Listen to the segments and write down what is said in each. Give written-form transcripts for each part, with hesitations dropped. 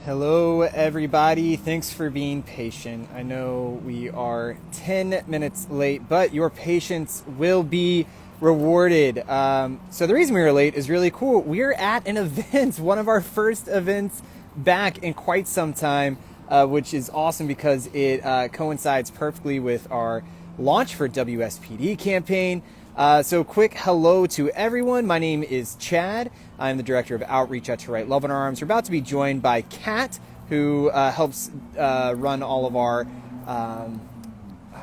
Hello, everybody. Thanks for being patient. I know we are 10 minutes late, but your patience will be rewarded. So, the reason we were late is really cool. We're at an event, one of our first events back in quite some time, which is awesome because it coincides perfectly with our launch for WSPD campaign. So quick hello to everyone. My name is Chad. I'm the Director of Outreach at To Write Love in Our Arms. We're about to be joined by Kat, who helps run all of our,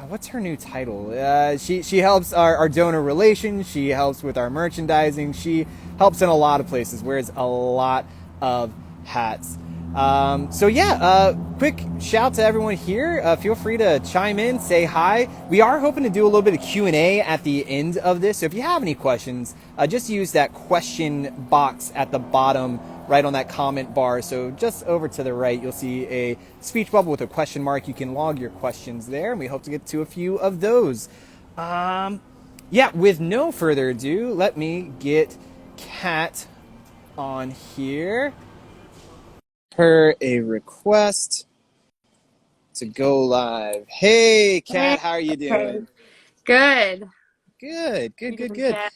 what's her new title? She helps our donor relations. She helps with our merchandising. She helps in a lot of places, wears a lot of hats. Quick shout to everyone here. Feel free to chime in, say hi. We are hoping to do a little bit of Q&A at the end of this. So if you have any questions, just use that question box at the bottom right on that comment bar. So just over to the right, you'll see a speech bubble with a question mark. You can log your questions there, and we hope to get to a few of those. With no further ado, let me get Kat on here. Her a request to go live. Hey, Hey, Kat, how are you okay. doing? Good. Good, good, You good, doing, good. Kat?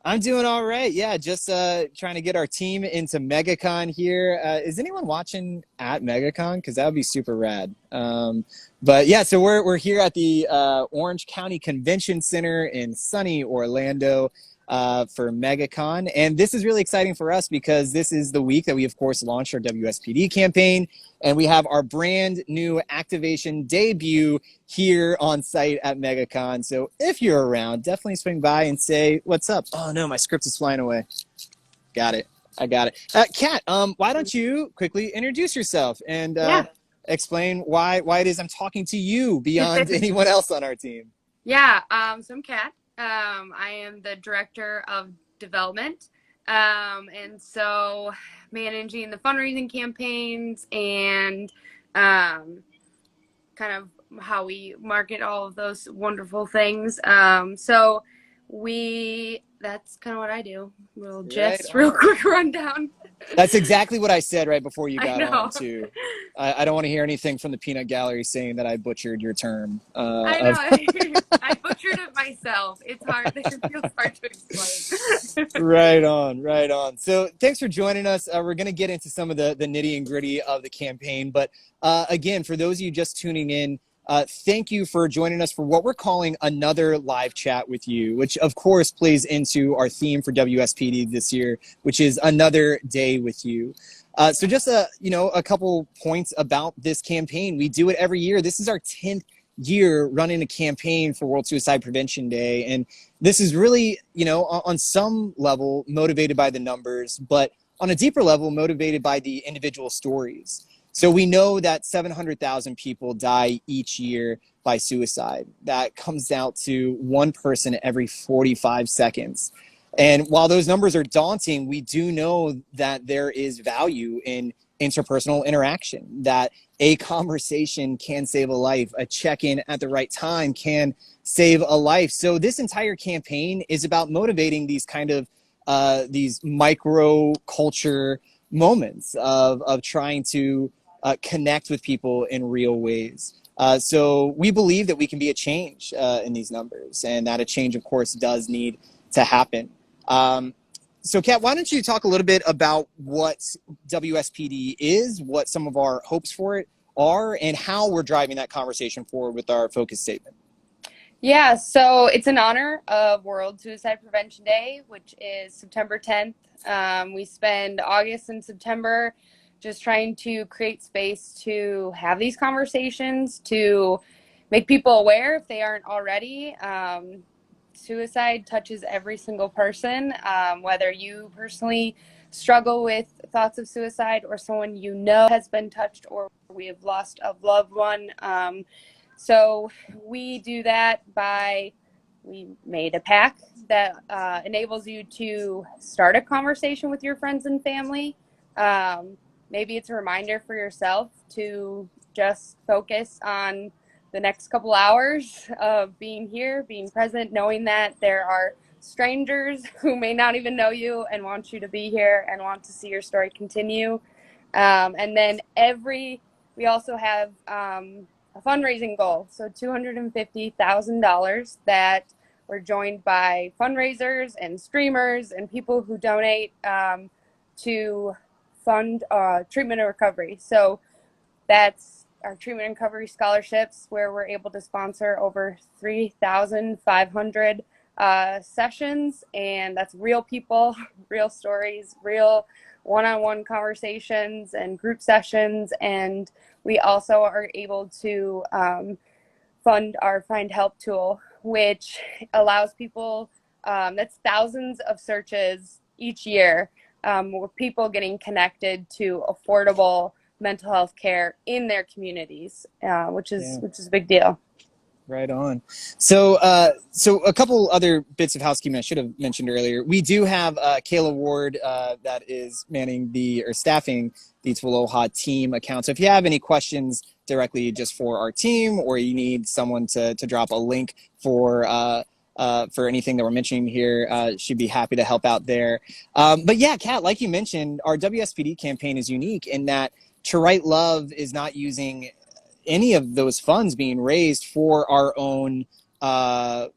I'm doing all right. Yeah, just trying to get our team into MegaCon here. Is anyone watching at MegaCon? Because that would be super rad. So we're here at the Orange County Convention Center in sunny Orlando for MegaCon, and this is really exciting for us because this is the week that we, of course, launched our WSPD campaign, and we have our brand new activation debut here on site at MegaCon. So if you're around, definitely swing by and say what's up. Oh no, my script is flying away. Got it. I got it. Kat, why don't you quickly introduce yourself and Yeah. explain why it is I'm talking to you beyond anyone else on our team? Yeah. So I'm Kat. I am the director of development. And so managing the fundraising campaigns and kind of how we market all of those wonderful things. That's kind of what I do. Real Right just real on. quick rundown. That's exactly what I said right before you I got on know. too. I don't want to hear anything from the peanut gallery saying that I butchered your term I of know. I butchered it myself. It's hard. It feels hard to explain. Right on, right on. So thanks for joining us. We're going to get into some of the nitty and gritty of the campaign. But again, for those of you just tuning in, thank you for joining us for what we're calling another live chat with you, which of course plays into our theme for WSPD this year, which is another day with you. A couple points about this campaign. We do it every year. This is our 10th year running a campaign for World Suicide Prevention Day. And this is really, on some level motivated by the numbers, but on a deeper level motivated by the individual stories. So we know that 700,000 people die each year by suicide. That comes out to one person every 45 seconds. And while those numbers are daunting, we do know that there is value in interpersonal interaction, that a conversation can save a life, a check-in at the right time can save a life. So this entire campaign is about motivating these kind of these micro culture moments of trying to connect with people in real ways. So we believe that we can be a change in these numbers, and that a change, of course, does need to happen. Kat, why don't you talk a little bit about what WSPD is, what some of our hopes for it are, and how we're driving that conversation forward with our focus statement? Yeah, so it's in honor of World Suicide Prevention Day, which is September 10th. We spend August and September just trying to create space to have these conversations, to make people aware if they aren't already. Suicide touches every single person, whether you personally struggle with thoughts of suicide or someone you know has been touched or we have lost a loved one. So we do that we made a pack that enables you to start a conversation with your friends and family. Maybe it's a reminder for yourself to just focus on the next couple hours of being here, being present, knowing that there are strangers who may not even know you and want you to be here and want to see your story continue. And then we also have a fundraising goal. So $250,000 that we're joined by fundraisers and streamers and people who donate to fund treatment and recovery. So that's our treatment and recovery scholarships, where we're able to sponsor over 3,500 sessions. And that's real people, real stories, real one-on-one conversations and group sessions. And we also are able to fund our Find Help tool, which allows people, that's thousands of searches each year, with people getting connected to affordable mental health care in their communities, which is a big deal. Right on. So, so a couple other bits of housekeeping I should have mentioned earlier. We do have Kayla Ward that is manning or staffing the TWLOHA team account. So if you have any questions directly just for our team, or you need someone to drop a link for anything that we're mentioning here, she'd be happy to help out there. But yeah, Kat, like you mentioned, our WSPD campaign is unique in that To Write Love is not using any of those funds being raised for our own purposes,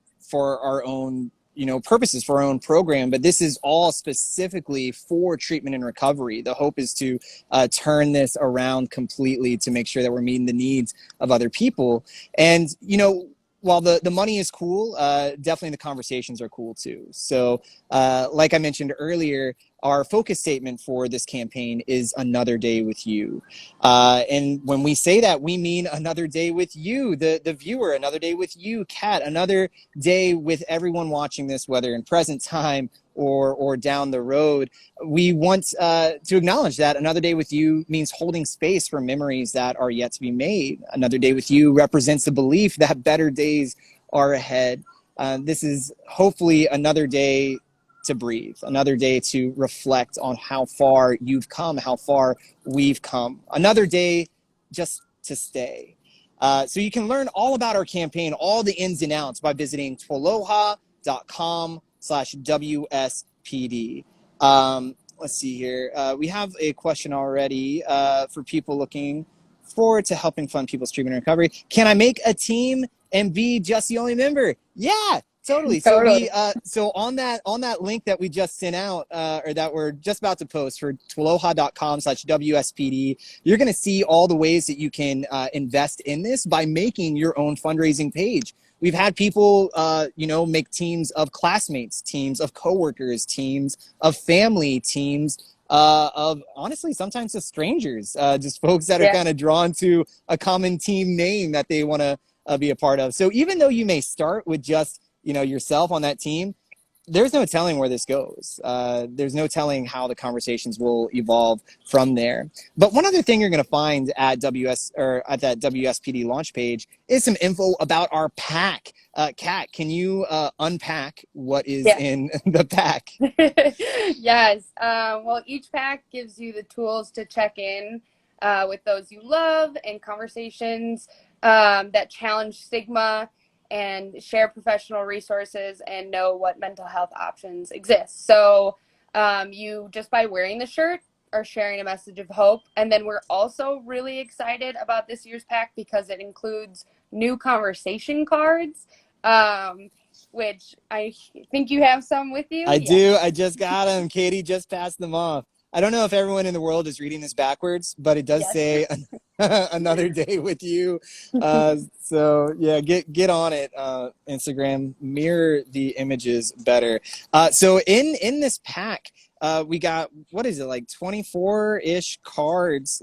for our own program, but this is all specifically for treatment and recovery. The hope is to turn this around completely to make sure that we're meeting the needs of other people. And while the money is cool, definitely the conversations are cool too. So like I mentioned earlier, our focus statement for this campaign is another day with you. And when we say that, we mean another day with you, the viewer, another day with you, Kat, another day with everyone watching this, whether in present time or down the road. We want to acknowledge that another day with you means holding space for memories that are yet to be made. Another day with you represents the belief that better days are ahead. This is hopefully another day to breathe, another day to reflect on how far you've come, how far we've come, another day just to stay. So you can learn all about our campaign, all the ins and outs, by visiting TWLOHA.com/WSPD. Let's see here. We have a question already for people looking forward to helping fund people's treatment and recovery. Can I make a team and be just the only member? Yeah, totally. So so on that link that we just sent out, or that we're just about to post for TWLOHA.com/WSPD, you're going to see all the ways that you can invest in this by making your own fundraising page. We've had people, make teams of classmates, teams of coworkers, teams of family, teams of, honestly, sometimes just strangers, just folks that are kind of drawn to a common team name that they want to be a part of. So even though you may start with just yourself on that team, there's no telling where this goes. There's no telling how the conversations will evolve from there. But one other thing you're going to find at that WSPD launch page is some info about our pack. Kat, can you unpack what is in the pack? Yes. Well, each pack gives you the tools to check in with those you love, and conversations that challenge stigma, and share professional resources, and know what mental health options exist. So you, just by wearing the shirt, are sharing a message of hope. And then we're also really excited about this year's pack because it includes new conversation cards, which I think you have some with you. I do. I just got them. Katie just passed them off. I don't know if everyone in the world is reading this backwards, but it does say another day with you. So yeah, get on it. Instagram, mirror the images better. So in this pack, we got, what is it, like 24-ish cards.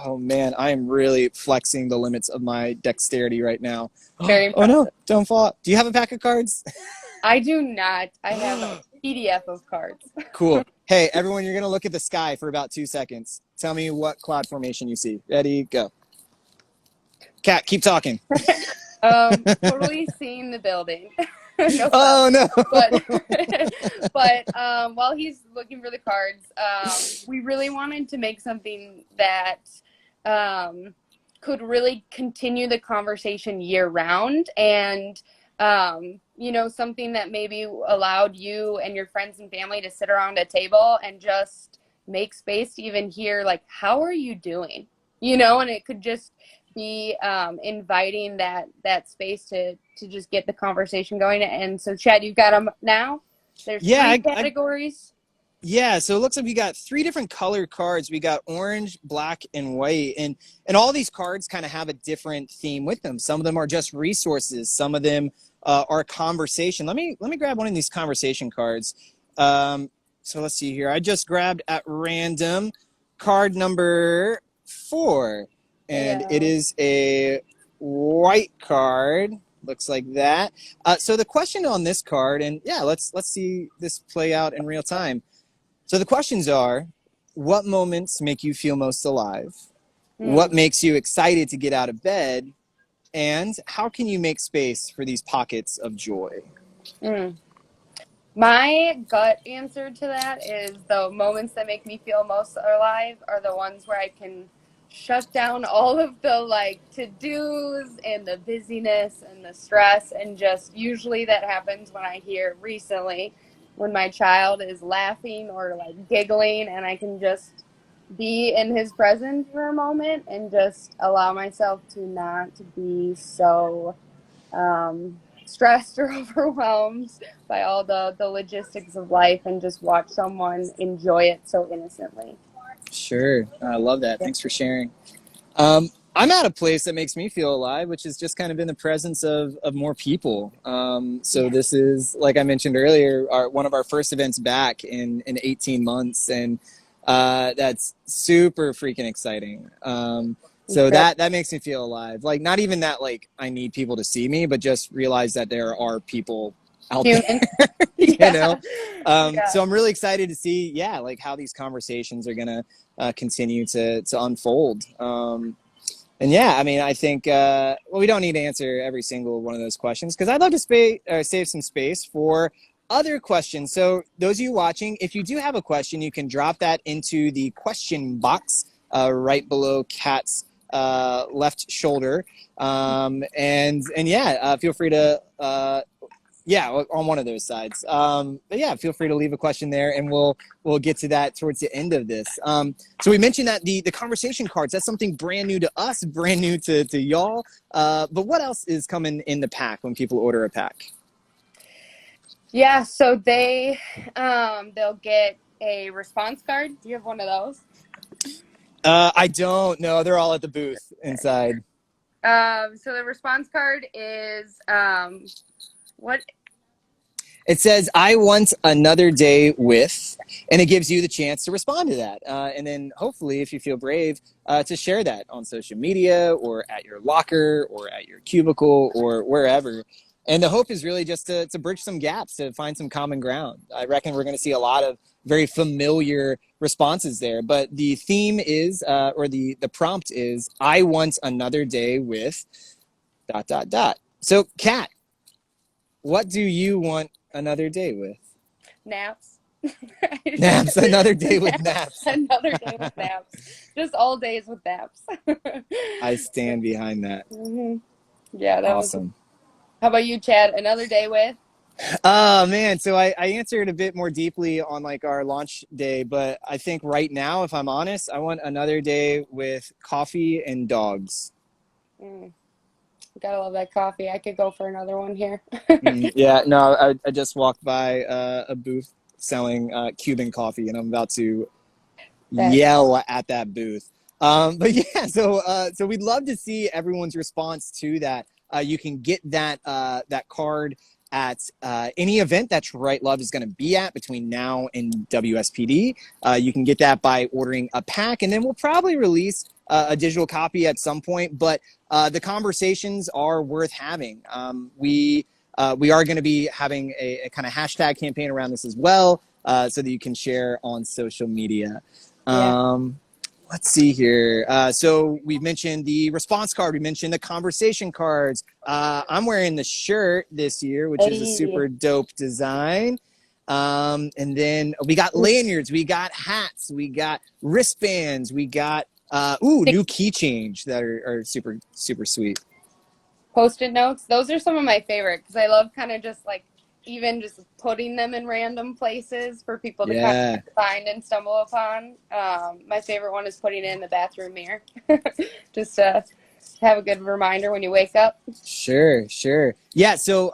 Oh man, I am really flexing the limits of my dexterity right now. Very impressive. Oh no, don't fall. Do you have a pack of cards? I do not. I have a PDF of cards. Cool. Hey, everyone, you're going to look at the sky for about 2 seconds. Tell me what cloud formation you see. Ready, go. Kat, keep talking. Totally seeing the building. No. But while he's looking for the cards, we really wanted to make something that could really continue the conversation year round, and something that maybe allowed you and your friends and family to sit around a table and just make space to even hear like, how are you doing? You know, and it could just be inviting that space to just get the conversation going. And so, Chad, you've got them now. There's Yeah, three categories. yeah. So it looks like we got three different color cards. We got orange, black, and white, and all these cards kind of have a different theme with them. Some of them are just resources. Some of them are conversation. Let me grab one of these conversation cards. So let's see here. I just grabbed at random card number 4, and it Yeah. is a white card. Looks like that. So the question on this card, and yeah, let's see this play out in real time. So the questions are, what moments make you feel most alive? What Mm, makes you excited to get out of bed? And how can you make space for these pockets of joy? mm. My gut answer to that is the moments that make me feel most alive are the ones where I can shut down all of the like to-dos and the busyness and the stress, and just usually that happens when I hear recently when my child is laughing or like giggling, and I can just be in his presence for a moment and just allow myself to not be so stressed or overwhelmed by all the logistics of life, and just watch someone enjoy it so innocently. Sure. I love that. Yeah. Thanks for sharing. I'm at a place that makes me feel alive, which is just kind of in the presence of more people. So Yeah. this is, like I mentioned earlier, one of our first events back in 18 months, and that's super freaking exciting. So Incredible. that makes me feel alive. Like not even that like I need people to see me, but just realize that there are people out there, Human. you know. Yeah. Yeah. So I'm really excited to see, yeah, like how these conversations are gonna continue to unfold. And yeah, I mean, I think well, we don't need to answer every single one of those questions because I'd love to save some space for other questions. So those of you watching, if you do have a question, you can drop that into the question box right below Kat's left shoulder, and yeah, feel free to yeah, on one of those sides. But yeah, feel free to leave a question there, and we'll get to that towards the end of this. So we mentioned that the conversation cards, that's something brand new to us, brand new to y'all. But what else is coming in the pack when people order a pack? Yeah. So they'll get a response card. Do you have one of those? I don't know. They're all at the booth inside. So the response card is what? It says, I want another day with, and it gives you the chance to respond to that. And then hopefully, if you feel brave, to share that on social media or at your locker or at your cubicle or wherever. And the hope is really just to bridge some gaps, to find some common ground. I reckon we're going to see a lot of very familiar responses there. But the theme is, or the prompt is, I want another day with dot, dot, dot. So, Kat, what do you want another day with? Naps. Naps. Another day with naps. Another day with naps. Just all days with naps. I stand behind that. hmm Yeah, that was. Awesome. How about you, Chad? Another day with? Oh man, so I answered a bit more deeply on like our launch day, but I think right now, if I'm honest, I want another day with coffee and dogs. Mm, gotta love that coffee. I could go for another one here. Yeah, no, I just walked by a booth selling Cuban coffee, and I'm about to That yell at that booth. But yeah, so we'd love to see everyone's response to that. You can get that card at any event that True Right Love is going to be at between now and WSPD. You can get that by ordering a pack, and then we'll probably release a digital copy at some point. But the conversations are worth having. We are going to be having a kind of hashtag campaign around this as well, so that you can share on social media. yeah. Um, let's see here. So we mentioned the response card. We mentioned the conversation cards. I'm wearing the shirt this year, which is a Hey. super dope design. And then we got lanyards, we got hats, we got wristbands, we got new key change that are super super sweet. Post-it notes. Those are some of my favorite because I love kind of just like even just putting them in random places for people to kind Yeah. of find and stumble upon. My favorite one is putting it in the bathroom mirror, just to have a good reminder when you wake up. Sure, sure. Yeah, so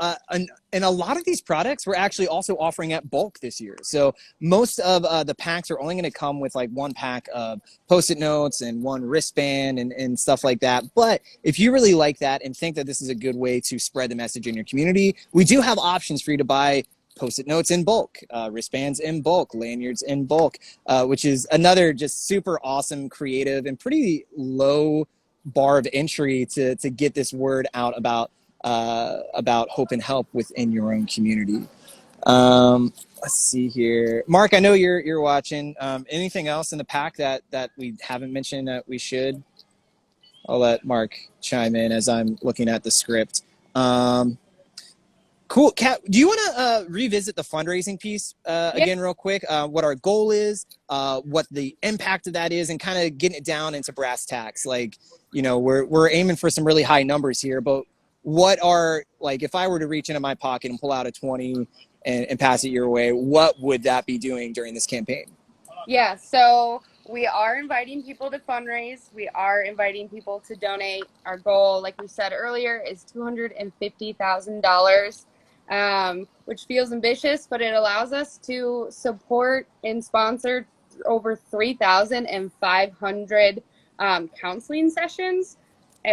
and a lot of these products we're actually also offering at bulk this year. So most of the packs are only going to come with like one pack of post-it notes and one wristband and stuff like that. But if you really like that and think that this is a good way to spread the message in your community, we do have options for you to buy post-it notes in bulk, wristbands in bulk, lanyards in bulk, which is another just super awesome, creative, and pretty low bar of entry to get this word out about hope and help within your own community. Let's see here, Mark. I know you're watching. Anything else in the pack that we haven't mentioned that we should? I'll let Mark chime in as I'm looking at the script. Cool. Kat, do you want to revisit the fundraising piece Yeah, again real quick? What our goal is, what the impact of that is, and kind of getting it down into brass tacks. Like, we're aiming for some really high numbers here, but what are, like, if I were to reach into my pocket and pull out a 20 and pass it your way, what would that be doing during this campaign? yeah. So we are inviting people to fundraise. We are inviting people to donate. Our goal, like we said earlier, is $250,000, which feels ambitious, but it allows us to support and sponsor over 3,500 counseling sessions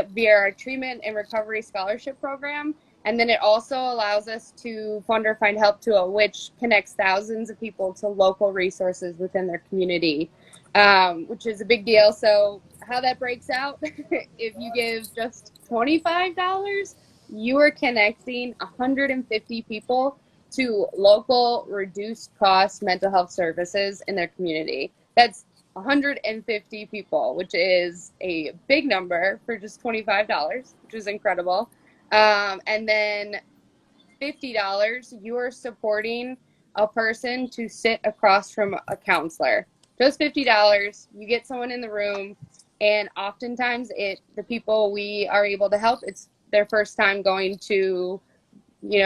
via our treatment and recovery scholarship program. And then it also allows us to fund or find help tool, which connects thousands of people to local resources within their community, which is a big deal. So how that breaks out, if you give just $25, you are connecting 150 people to local reduced cost mental health services in their community. That's 150 people, which is a big number for just $25, which is incredible. And then $50, you are supporting a person to sit across from a counselor. Just $50, you get someone in the room, and oftentimes the people we are able to help, it's their first time going to,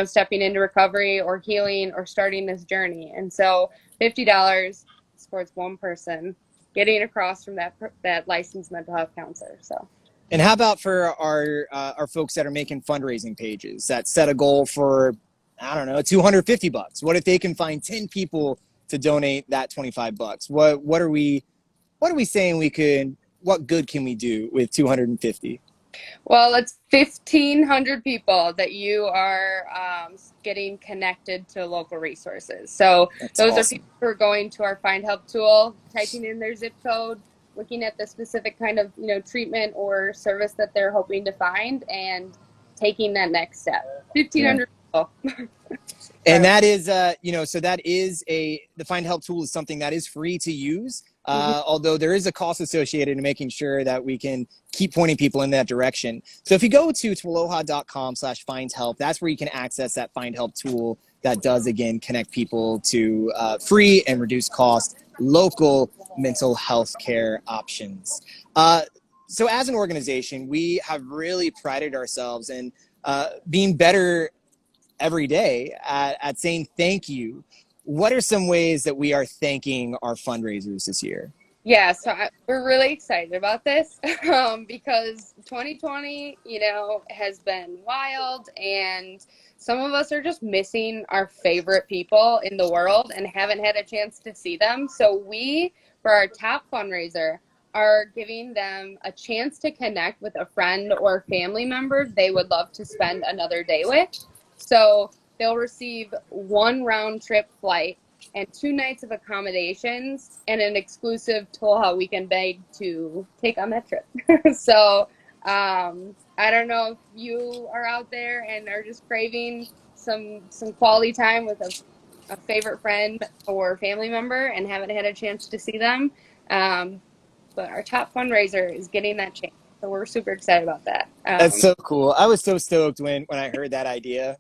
stepping into recovery or healing or starting this journey. And so $50 supports one person getting across from that licensed mental health counselor. So And how about for our folks that are making fundraising pages that set a goal for, I don't know, $250? What if they can find 10 people to donate that $25? What are we saying we could? What good can we do with 250? well, it's 1,500 people that you are getting connected to local resources. So That's those are awesome. people who are going to our Find Help tool, typing in their zip code, looking at the specific kind of treatment or service that they're hoping to find, and taking that next step. Yeah. 1,500 people. And Sorry. that is so that is the Find Help tool is something that is free to use, Mhm. although there is a cost associated in making sure that we can keep pointing people in that direction. So if you go to TWLOHA.com/find help, that's where you can access that Find Help tool that does again connect people to free and reduced cost local mental health care options. So as an organization, we have really prided ourselves in being better every day at saying thank you. What are some ways that we are thanking our fundraisers this year? Yeah, so we're really excited about this because 2020, has been wild, and some of us are just missing our favorite people in the world and haven't had a chance to see them. So we, for our top fundraiser, are giving them a chance to connect with a friend or family member they would love to spend another day with. So they'll receive one round trip flight and 2 nights of accommodations and an exclusive TWLOHA weekend bag to take on that trip. So I don't know if you are out there and are just craving some quality time with a favorite friend or family member and haven't had a chance to see them. But our top fundraiser is getting that chance. So we're super excited about that. That's so cool. I was so stoked when I heard that idea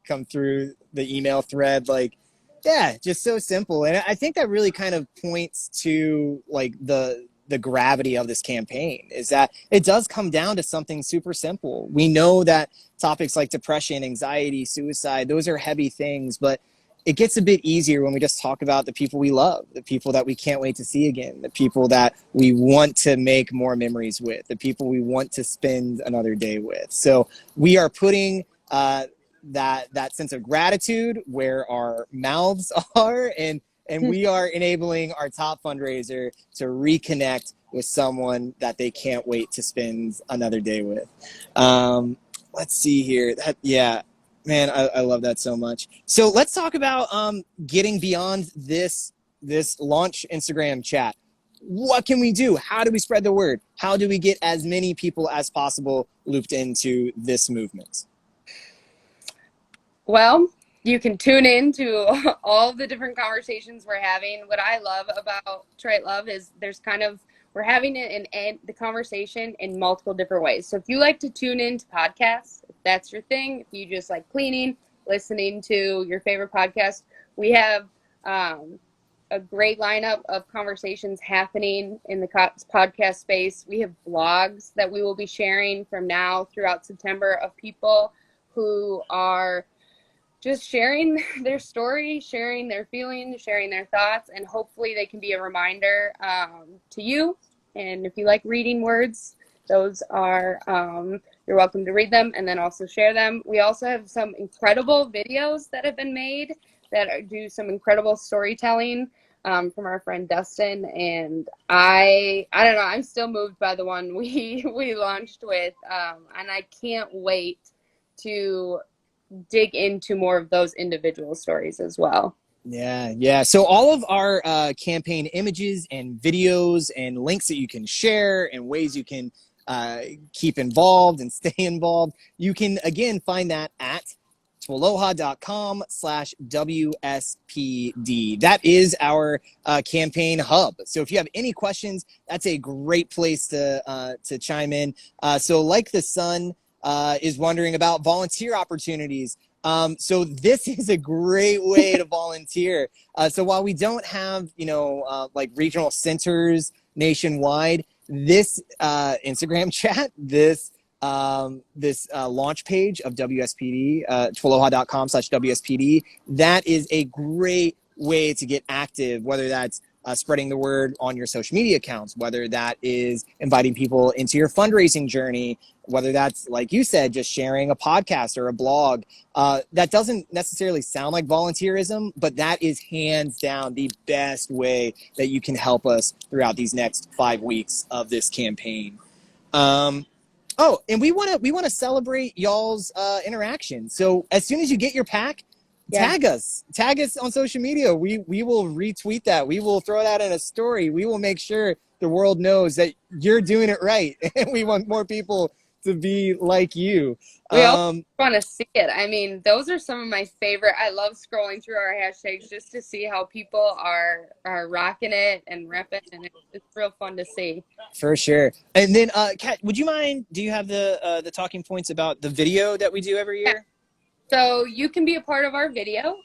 come through the email thread. Like, yeah, just so simple. And I think that really kind of points to like the the gravity of this campaign, is that it does come down to something super simple. We know that topics like depression, anxiety, suicide, those are heavy things, but it gets a bit easier when we just talk about the people we love, the people that we can't wait to see again, the people that we want to make more memories with, the people we want to spend another day with. So we are putting that sense of gratitude where our mouths are, and we are enabling our top fundraiser to reconnect with someone that they can't wait to spend another day with. Let's see here. Yeah, man, I love that so much. So let's talk about getting beyond this launch Instagram chat. What can we do? How do we spread the word? How do we get as many people as possible looped into this movement? Well, you can tune in to all the different conversations we're having. What I love about Trite Love is we're having it in the conversation in multiple different ways. So if you like to tune in to podcasts, if that's your thing, if you just like cleaning, listening to your favorite podcast, we have a great lineup of conversations happening in the podcast space. We have blogs that we will be sharing from now throughout September of people who are just sharing their story, sharing their feelings, sharing their thoughts, and hopefully they can be a reminder to you. And if you like reading words, those are, you're welcome to read them and then also share them. We also have some incredible videos that have been made that do some incredible storytelling from our friend Dustin. And I don't know, I'm still moved by the one we launched with, and I can't wait to dig into more of those individual stories as well. Yeah. So all of our campaign images and videos and links that you can share and ways you can keep involved and stay involved, you can again find that at TWLOHA.com/WSPD. That is our campaign hub. So if you have any questions, that's a great place to chime in. So like the sun is wondering about volunteer opportunities. So this is a great way to volunteer. So while we don't have, like regional centers nationwide, this Instagram chat, this launch page of WSPD, TWLOHA.com/WSPD, that is a great way to get active, whether that's spreading the word on your social media accounts, whether that is inviting people into your fundraising journey, whether that's, like you said, just sharing a podcast or a blog. That doesn't necessarily sound like volunteerism, but that is hands down the best way that you can help us throughout these next 5 weeks of this campaign. Oh, and we want to celebrate y'all's interaction. So as soon as you get your pack, tag us on social media. We will retweet that. We will throw that in a story. We will make sure the world knows that you're doing it right, and we want more people to be like you. We also want to see it. I mean, those are some of my favorite. I love scrolling through our hashtags just to see how people are rocking it and repping, and it's real fun to see. For sure. And then, Kat, would you mind? Do you have the talking points about the video that we do every year? Yeah. So you can be a part of our video.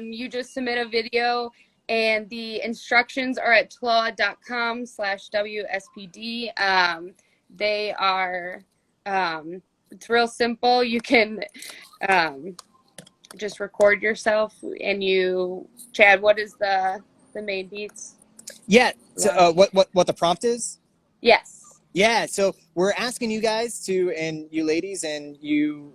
You just submit a video, and the instructions are at TWLOHA.com/WSPD. They are. It's real simple. You can just record yourself, and you, Chad, what is the main beats? Yeah. So what the prompt is? Yes. Yeah. So we're asking you guys to, and you ladies and you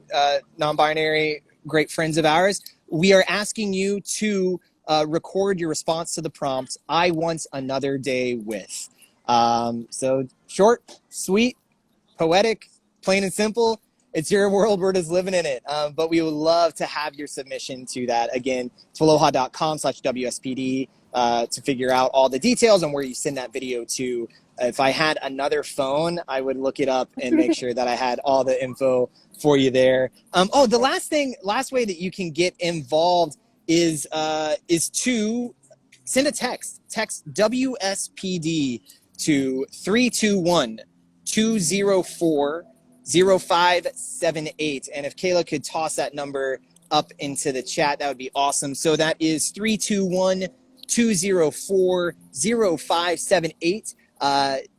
non-binary great friends of ours, we are asking you to record your response to the prompt, "I want another day with." So short, sweet, poetic, plain and simple. It's your world. We're just living in it. But we would love to have your submission to that. Again, TWLOHA.com/WSPD to figure out all the details on where you send that video to. If I had another phone, I would look it up and make sure that I had all the info for you there. The last way that you can get involved is to send a text. Text WSPD to 321-204-0578. And if Kayla could toss that number up into the chat, that would be awesome. So that is 321-204-0578.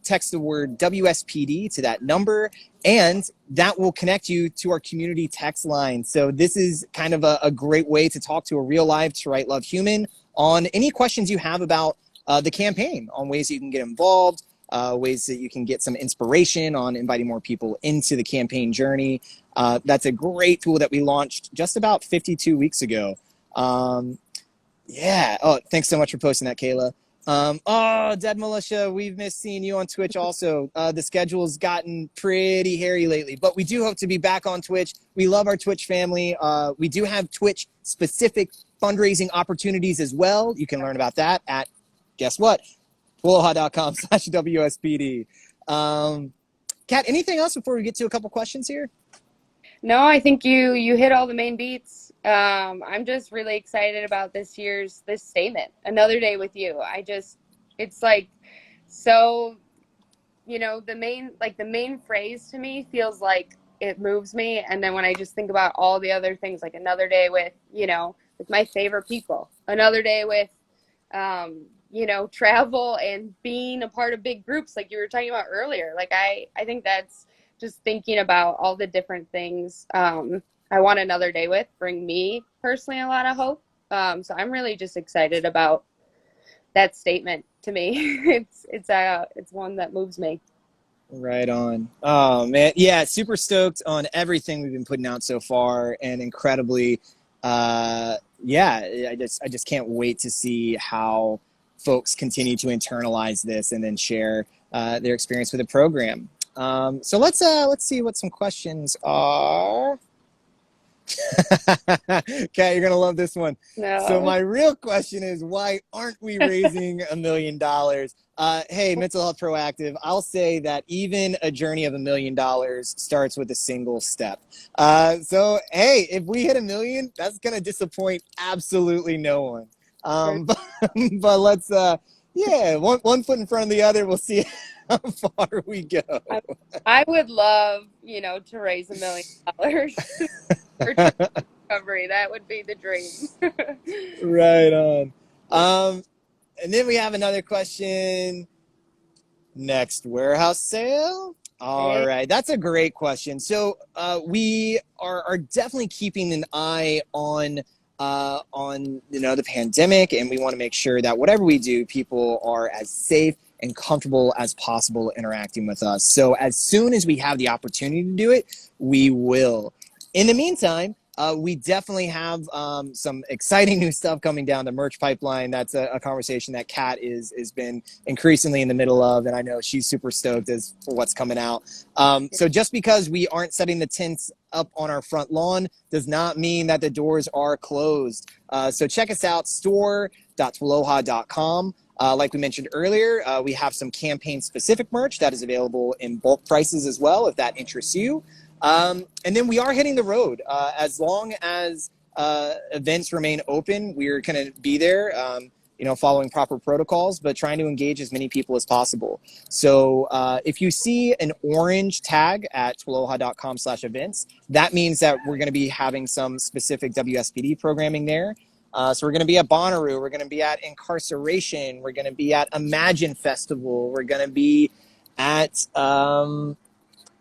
text the word WSPD to that number, and that will connect you to our community text line. So this is kind of a great way to talk to a real live To Right Love human on any questions you have about the campaign, on ways that you can get involved, ways that you can get some inspiration on inviting more people into the campaign journey. That's a great tool that we launched just about 52 weeks ago. Yeah. Oh, thanks so much for posting that, Kayla. Oh, Dead Militia, we've missed seeing you on Twitch also. The schedule's gotten pretty hairy lately, but we do hope to be back on Twitch. We love our Twitch family. We do have Twitch-specific fundraising opportunities as well. You can learn about that at, guess what? TWLOHA.com/WSPD. Kat, anything else before we get to a couple questions here? No, I think you hit all the main beats. I'm just really excited about this statement, Another Day with You. It's like, so, the main phrase to me feels like it moves me. And then when I just think about all the other things, like another day with, with my favorite people, another day with, travel and being a part of big groups like you were talking about earlier. Like, I think that's just thinking about all the different things I want another day with bring me personally a lot of hope. So I'm really just excited about that statement. To me, it's one that moves me. Right on. Oh man, yeah, super stoked on everything we've been putting out so far, and incredibly, yeah, I just can't wait to see how folks continue to internalize this and then share their experience with the program. So let's see what some questions are. Okay, you're gonna love this one. No. So my real question is, why aren't we raising $1 million? Hey, Mental Health Proactive, I'll say that even a journey of $1 million starts with a single step. So hey, if we hit 1 million, that's gonna disappoint absolutely no one. But let's yeah, one foot in front of the other. We'll see how far we go. I would love, to raise $1 million for recovery. That would be the dream. Right on. And then we have another question. Next warehouse sale. All right, that's a great question. So we are definitely keeping an eye on the pandemic, and we want to make sure that whatever we do, people are as safe and comfortable as possible interacting with us. So as soon as we have the opportunity to do it, we will. In the meantime, we definitely have some exciting new stuff coming down the merch pipeline. That's a conversation that Kat is been increasingly in the middle of, and I know she's super stoked for what's coming out. So just because we aren't setting the tents up on our front lawn does not mean that the doors are closed. So check us out, store.TWLOHA.com. Like we mentioned earlier, we have some campaign-specific merch that is available in bulk prices as well, if that interests you. And then we are hitting the road. As long as events remain open, we're going to be there, following proper protocols, but trying to engage as many people as possible. So if you see an orange tag at TWLOHA.com/events, that means that we're going to be having some specific WSPD programming there. So we're going to be at Bonnaroo, we're going to be at Incarceration, we're going to be at Imagine Festival, we're going to be at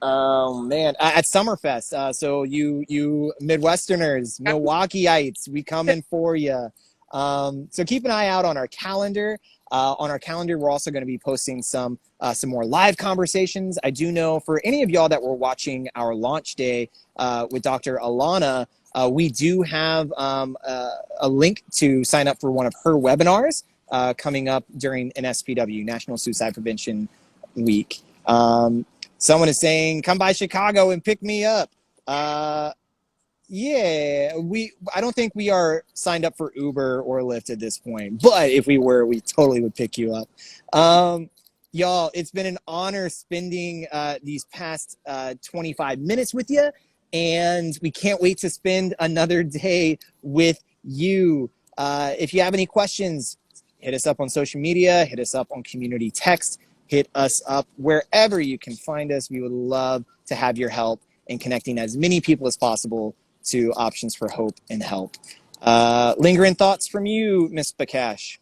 at Summerfest. So you Midwesterners, Milwaukeeites, we coming for you. So keep an eye out on our calendar. We're also going to be posting some more live conversations. I do know for any of y'all that were watching our launch day with Dr. Alana, we do have a link to sign up for one of her webinars coming up during NSPW, National Suicide Prevention Week. Someone is saying, come by Chicago and pick me up. Yeah, I don't think we are signed up for Uber or Lyft at this point, but if we were, we totally would pick you up. Y'all, it's been an honor spending these past 25 minutes with you, and we can't wait to spend another day with you. If you have any questions, hit us up on social media, hit us up on community text, hit us up wherever you can find us. We would love to have your help in connecting as many people as possible to options for hope and help. Lingering thoughts from you, Miss Bakash?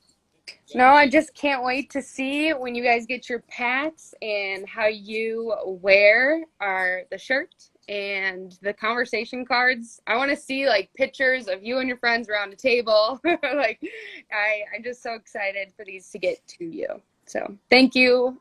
No, I just can't wait to see when you guys get your packs and how you wear the shirt and the conversation cards. I want to see like pictures of you and your friends around a table. Like I'm just so excited for these to get to you. So thank you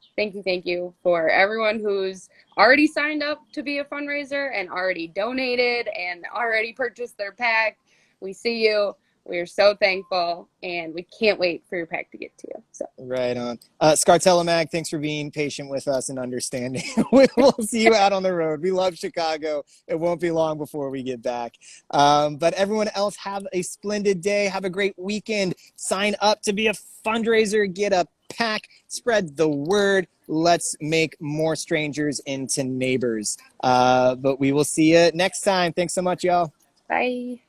for everyone who's already signed up to be a fundraiser and already donated and already purchased their pack. We see you. We are so thankful, and we can't wait for your pack to get to you. So Right on. Scartella Mag, thanks for being patient with us and understanding. We'll see you out on the road. We love Chicago. It won't be long before we get back. But everyone else, have a splendid day. Have a great weekend. Sign up to be a fundraiser. Get a pack. Spread the word. Let's make more strangers into neighbors. But we will see you next time. Thanks so much, y'all. bye.